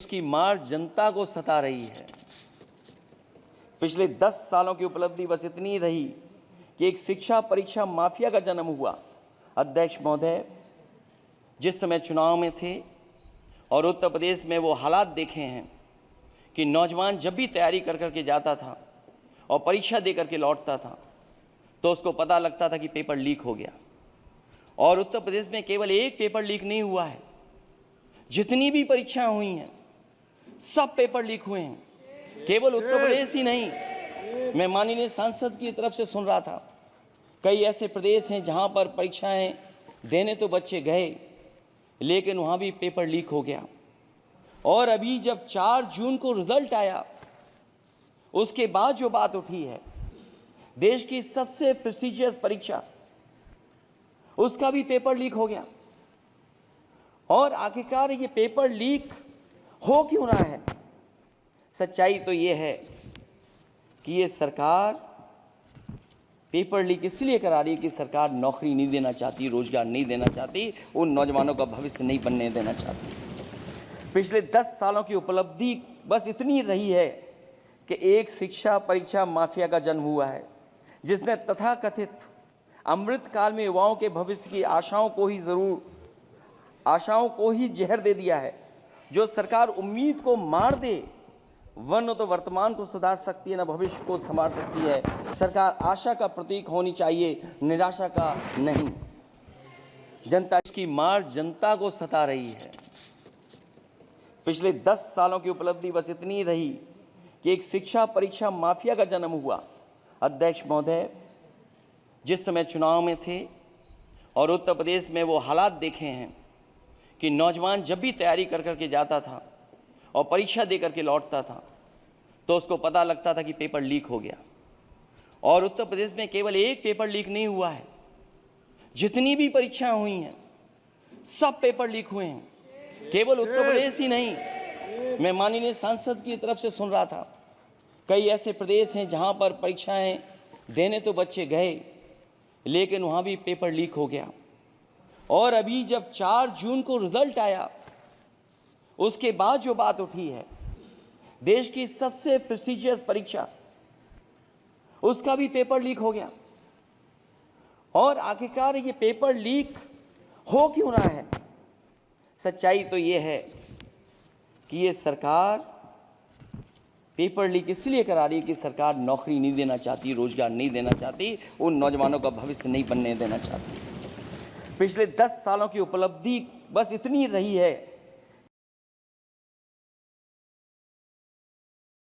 उसकी मार जनता को सता रही है। पिछले 10 सालों की उपलब्धि बस इतनी रही कि एक शिक्षा परीक्षा माफिया का जन्म हुआ। अध्यक्ष महोदय, जिस समय चुनाव में थे और उत्तर प्रदेश में वो हालात देखे हैं कि नौजवान जब भी तैयारी कर करके जाता था और परीक्षा दे करके लौटता था तो उसको पता लगता था कि पेपर लीक हो गया। और उत्तर प्रदेश में केवल एक पेपर लीक नहीं हुआ है, जितनी भी परीक्षाएं हुई हैं सब पेपर लीक हुए हैं। केवल उत्तर प्रदेश ही नहीं, मैं माननीय सांसद की तरफ से सुन रहा था, कई ऐसे प्रदेश हैं जहां पर परीक्षाएं देने तो बच्चे गए लेकिन वहां भी पेपर लीक हो गया। और अभी जब 4 जून को रिजल्ट आया उसके बाद जो बात उठी है, देश की सबसे प्रेस्टिजियस परीक्षा उसका भी पेपर लीक हो गया। और आखिरकार ये पेपर लीक हो क्यों रहा है? सच्चाई तो ये है कि ये सरकार पेपर लीक इसलिए करा रही है कि सरकार नौकरी नहीं देना चाहती, रोजगार नहीं देना चाहती, उन नौजवानों का भविष्य नहीं बनने देना चाहती। पिछले 10 सालों की उपलब्धि बस इतनी रही है कि एक शिक्षा परीक्षा माफिया का जन्म हुआ है, जिसने तथाकथित अमृत काल में युवाओं के भविष्य की आशाओं को ही जहर दे दिया है। जो सरकार उम्मीद को मार दे वह न तो वर्तमान को सुधार सकती है न भविष्य को संवार सकती है। सरकार आशा का प्रतीक होनी चाहिए, निराशा का नहीं। जनता की मार जनता को सता रही है। पिछले 10 सालों की उपलब्धि बस इतनी रही कि एक शिक्षा परीक्षा माफिया का जन्म हुआ। अध्यक्ष महोदय, जिस समय चुनाव में थे और उत्तर प्रदेश में वो हालात देखे हैं कि नौजवान जब भी तैयारी कर करके जाता था और परीक्षा दे करके लौटता था तो उसको पता लगता था कि पेपर लीक हो गया। और उत्तर प्रदेश में केवल एक पेपर लीक नहीं हुआ है, जितनी भी परीक्षाएं हुई हैं सब पेपर लीक हुए हैं। केवल उत्तर प्रदेश ही नहीं, मैं माननीय सांसद की तरफ से सुन रहा था, कई ऐसे प्रदेश हैं जहां पर परीक्षाएं देने तो बच्चे गए लेकिन वहां भी पेपर लीक हो गया। और अभी जब 4 जून को रिजल्ट आया उसके बाद जो बात उठी है, देश की सबसे प्रेस्टिजियस परीक्षा उसका भी पेपर लीक हो गया। और आखिरकार ये पेपर लीक हो क्यों रहा है? सच्चाई तो ये है कि ये सरकार पेपर लीक इसलिए करा रही है कि सरकार नौकरी नहीं देना चाहती, रोजगार नहीं देना चाहती, उन नौजवानों का भविष्य नहीं बनने देना चाहती। पिछले 10 सालों की उपलब्धि बस इतनी रही है